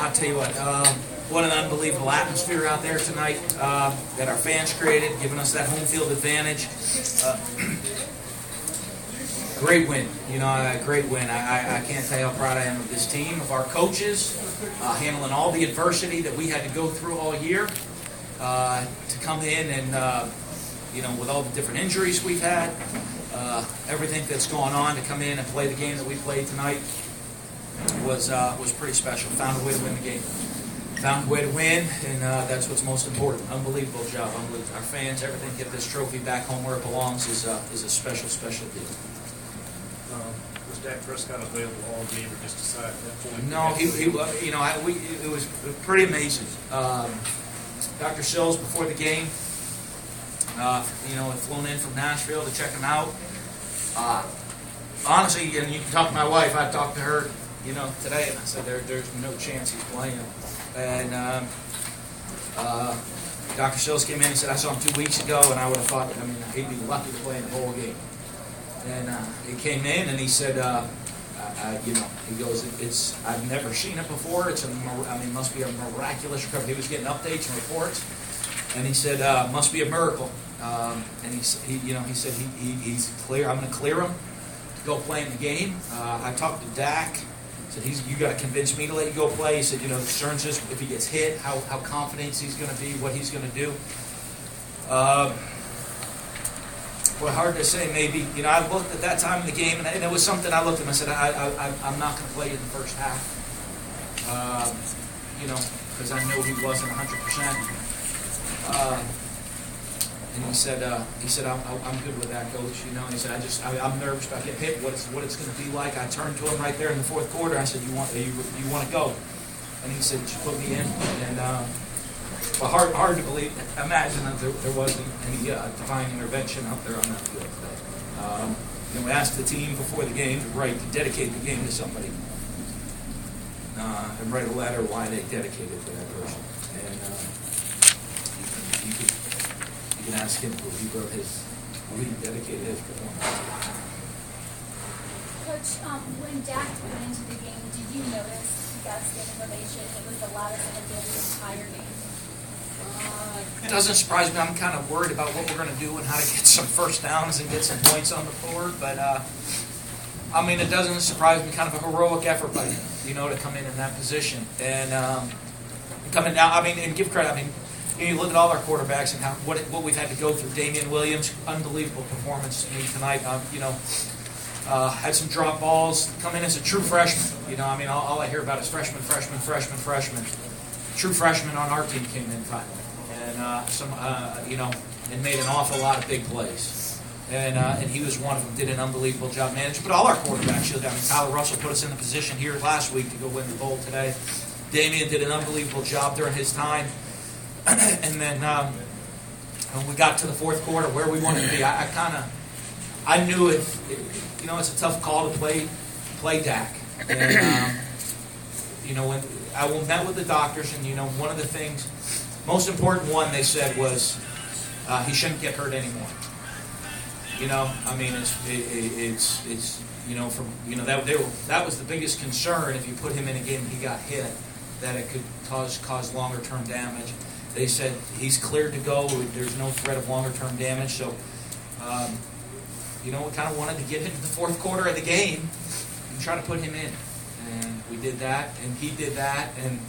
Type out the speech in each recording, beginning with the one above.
I tell you what an unbelievable atmosphere out there tonight that our fans created, giving us that home field advantage. Great win, great win. I can't tell you how proud I am of this team, of our coaches, handling all the adversity that we had to go through all year to come in and, with all the different injuries we've had, everything that's going on, to come in and play the game that we played tonight was pretty special. Found a way to win the game. Found a way to win, and that's what's most important. Unbelievable job. Unbelievable. Our fans, everything, get this trophy back home where it belongs is a special, special deal. Was Dak Prescott available all game or just decided at that point? No, it was pretty amazing. Dr. Sills, before the game, had flown in from Nashville to check him out. Honestly, and you can talk to my wife, I talked to her, today, and I said there's no chance he's playing. And Dr. Sills came in and said, I saw him 2 weeks ago, and I would have thought, he'd be lucky to play in the whole game. And he came in and he said, he goes, I've never seen it before. It must be a miraculous recovery. He was getting updates and reports, and he said, must be a miracle. And he said he's clear. I'm going to clear him to go play in the game. I talked to Dak. Said you got to convince me to let you go play. He said, the concern is if he gets hit, how confident he's going to be, what he's going to do. Well, hard to say. Maybe I looked at that time in the game, and it was something I looked at him. I said, I'm not going to play in the first half. Because I know he wasn't 100%. And he said, I'm good with that, Coach. And he said, I'm nervous about getting hit. What it's going to be like. I turned to him right there in the fourth quarter. I said, you want to go? And he said, just put me in. And hard to believe. Imagine that there wasn't any divine intervention out there on that field today. We asked the team before the game to dedicate the game to somebody, and write a letter why they dedicated it to that person. And you can ask him who he dedicated his performance. Coach, when Dak went into the game, did you notice he got standing ovation? It was the loudest than it did the entire game. It doesn't surprise me. I'm kind of worried about what we're going to do and how to get some first downs and get some points on the board. But it doesn't surprise me. Kind of a heroic effort by to come in that position and coming down. And give credit. You look at all our quarterbacks and what we've had to go through. Damian Williams, unbelievable performance tonight. Had some drop balls. Come in as a true freshman. All I hear about is freshman. True freshman on our team came in finally, and and made an awful lot of big plays. And he was one of them. Did an unbelievable job managing. But all our quarterbacks, Tyler Russell put us in the position here last week to go win the bowl today. Damian did an unbelievable job during his time. And then when we got to the fourth quarter, where we wanted to be, I knew it. It's a tough call to play Dak. And when I met with the doctors, and one of the things, most important one they said was he shouldn't get hurt anymore. That was the biggest concern. If you put him in a game and he got hit, that it could cause longer term damage. They said he's cleared to go. There's no threat of longer term damage. So, we kind of wanted to get into the fourth quarter of the game and try to put him in. And we did that, and he did that, and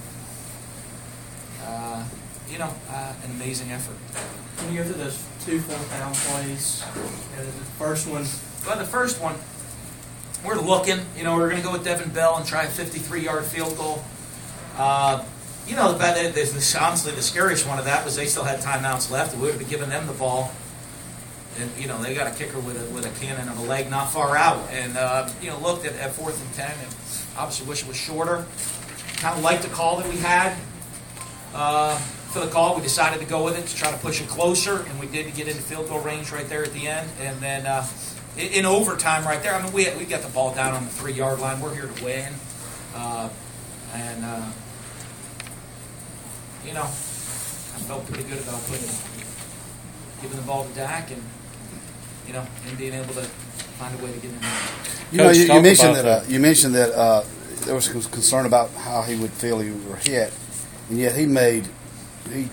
an amazing effort. When you go through those 2 fourth-down plays, the first one, we're looking. We're going to go with Devin Bell and try a 53-yard field goal. Honestly, the scariest one of that was they still had timeouts left. We would have given them the ball. And, they got a kicker with a cannon of a leg not far out. And, looked at 4th and 10 and obviously wish it was shorter. Kind of liked the call that we had. For the call, we decided to go with it to try to push it closer. And we did get into field goal range right there at the end. And then in overtime right there, we got the ball down on the 3-yard line. We're here to win. I felt pretty good about giving the ball to Dak and being able to find a way to get in there. You mentioned that there was concern about how he would feel he were hit, and yet he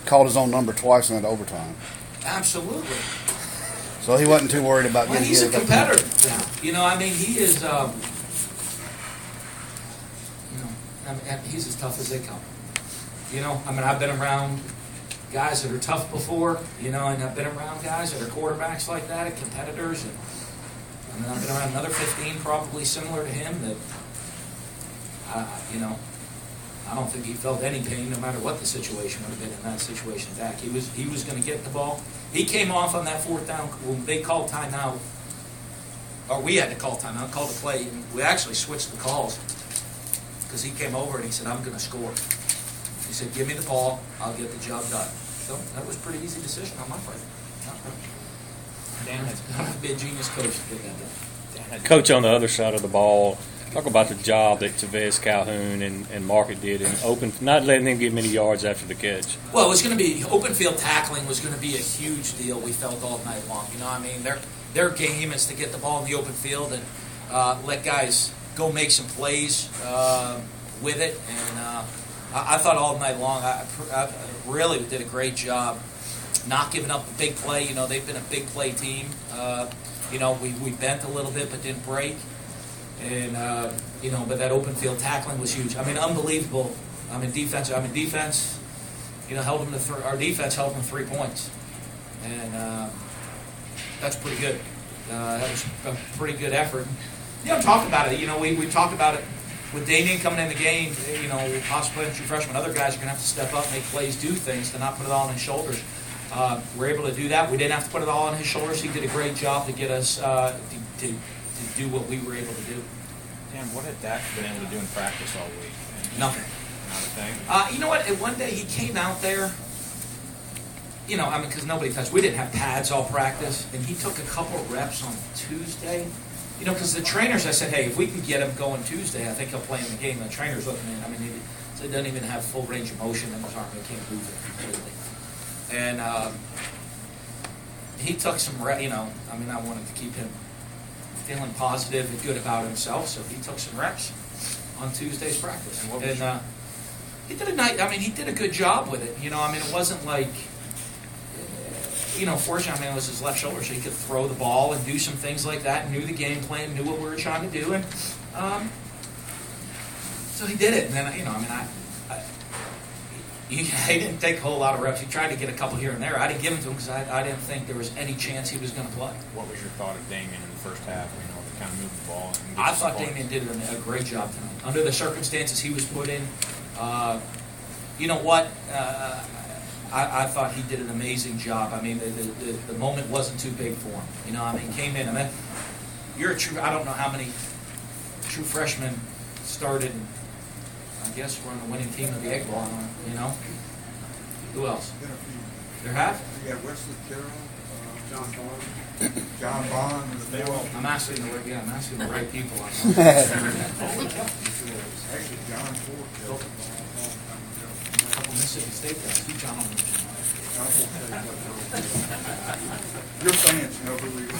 called his own number twice in that overtime. Absolutely. So he wasn't too worried about Well, getting he's a hit. competitor now. You know, I mean, he is. He's as tough as they come. You know, I mean, I've been around guys that are tough before. You know, and I've been around guys that are quarterbacks like that, and competitors, and I mean, I've been around another 15 probably similar to him that. You know, I don't think he felt any pain, no matter what the situation would have been in that situation. Dak, he was going to get the ball. He came off on that fourth down when they called timeout, or we had to call timeout, call the play, and we actually switched the calls because he came over and he said, "I'm going to score." He said, "Give me the ball, I'll get the job done." So that was a pretty easy decision on my part. Dan had to be a genius coach to get that done. Coach, on the other side of the ball, talk about the job that Tavez Calhoun and Market did in not letting them get many yards after the catch. Well, it was going to be open field tackling was going to be a huge deal. We felt all night long. You know, I mean, their game is to get the ball in the open field and let guys go make some plays with it. And I thought all night long, I really did a great job not giving up a big play. You know, they've been a big play team. You know, we bent a little bit but didn't break. And, you know, but that open field tackling was huge. I mean, unbelievable. Defense, you know, held them to our defense held them to 3 points. And that's pretty good. That was a pretty good effort. You know, talk about it. You know, we talked about it with Damian coming in the game, you know, possibly true freshman. Other guys are going to have to step up, make plays, do things, to not put it all on his shoulders. We're able to do that. We didn't have to put it all on his shoulders. He did a great job to get us to do what we were able to do. Dan, what had Dak been able to do in practice all week? Nothing. Not a thing? You know what? One day he came out there, you know, I mean, because nobody touched. We didn't have pads all practice, and he took a couple reps on Tuesday. You know, because the trainers, I said, hey, if we can get him going Tuesday, I think he'll play in the game. The trainers looking in, I mean, he doesn't even have full range of motion in his arm. He can't move it completely. And he took some reps, you know, I mean, I wanted to keep him feeling positive and good about himself, so he took some reps on Tuesday's practice. And he did he did a good job with it. You know, I mean, it wasn't like, you know, fortunately, I mean, it was his left shoulder, so he could throw the ball and do some things like that, knew the game plan, knew what we were trying to do, and so he did it. And then, you know, I mean, he didn't take a whole lot of reps. He tried to get a couple here and there. I didn't give them to him because I didn't think there was any chance he was going to play. What was your thought of Damian in the first half, you know, to kind of move the ball? And I thought Damian did a great job tonight. Under the circumstances he was put in, you know what? I thought he did an amazing job. I mean, the moment wasn't too big for him. You know, I mean, came in. I mean, you're a true, I don't know how many true freshmen started. I guess we're on the winning team of the Egg Bowl. I don't know, you know? Who else? There have? You got Wesley Carroll, John Bond. I'm asking the right people. Actually, John Ford. A couple Mississippi State guys. Who John on Your fans know who he was.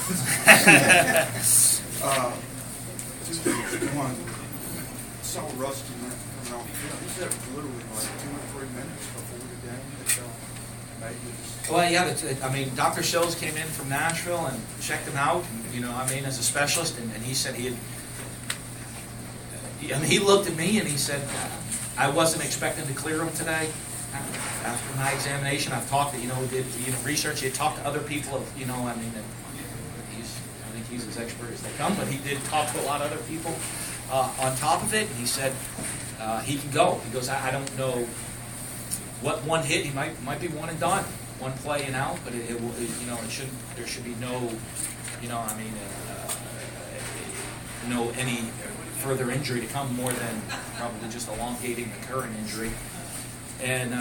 One, saw Rusty coming off the field. He said it was literally like 2 or 3 minutes before the game that made this. Well, yeah, I mean, Dr. Sills came in from Nashville and checked him out, and, you know, I mean, as a specialist, and he said he looked at me and he said, I wasn't expecting to clear him today. After my examination, I've talked to, did research. He had talked to other people, I mean, I think he's as expert as they come, but he did talk to a lot of other people on top of it, and he said he can go. He goes, I don't know what one hit. He might be one and done, one play and out, but it there should be no, no any further injury to come more than probably just elongating the current injury. And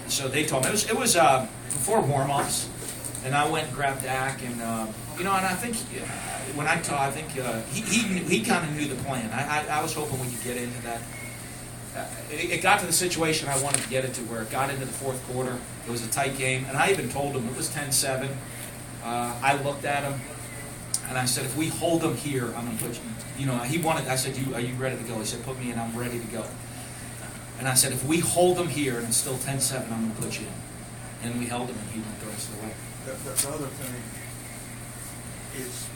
so they told me it was before warm-ups, and I went and grabbed Dak, and and I think when I talked, I think he kind of knew the plan. I was hoping we could get into that. It got to the situation I wanted to get it to, where it got into the fourth quarter. It was a tight game, and I even told him it was 10-7. I looked at him. And I said, if we hold him here, I'm going to put you. You know, he wanted. I said, are you ready to go? He said, put me in. I'm ready to go. And I said, if we hold him here and it's still 10-7, I'm going to put you in. And we held him, and he went the rest of the way. The other thing is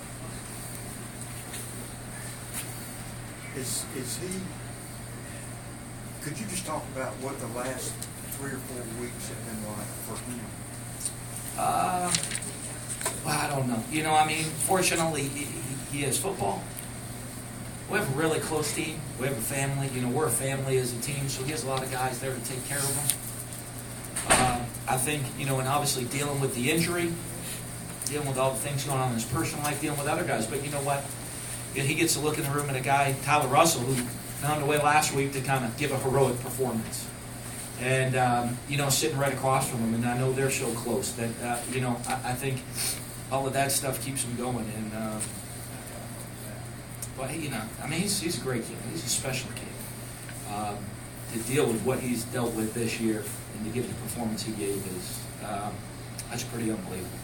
he, could you just talk about what the last 3 or 4 weeks have been like for him? Well, I don't know. You know, I mean, fortunately, he has football. We have a really close team. We have a family. You know, we're a family as a team, so he has a lot of guys there to take care of him. I think, you know, and obviously dealing with the injury, dealing with all the things going on in his personal life, dealing with other guys. But you know what? He gets to look in the room at a guy, Tyler Russell, who found a way last week to kind of give a heroic performance. And, you know, sitting right across from him, and I know they're so close that, you know, I think all of that stuff keeps him going. And, but, you know, I mean, he's a great kid. He's a special kid. To deal with what he's dealt with this year and to give the performance he gave is, that's pretty unbelievable.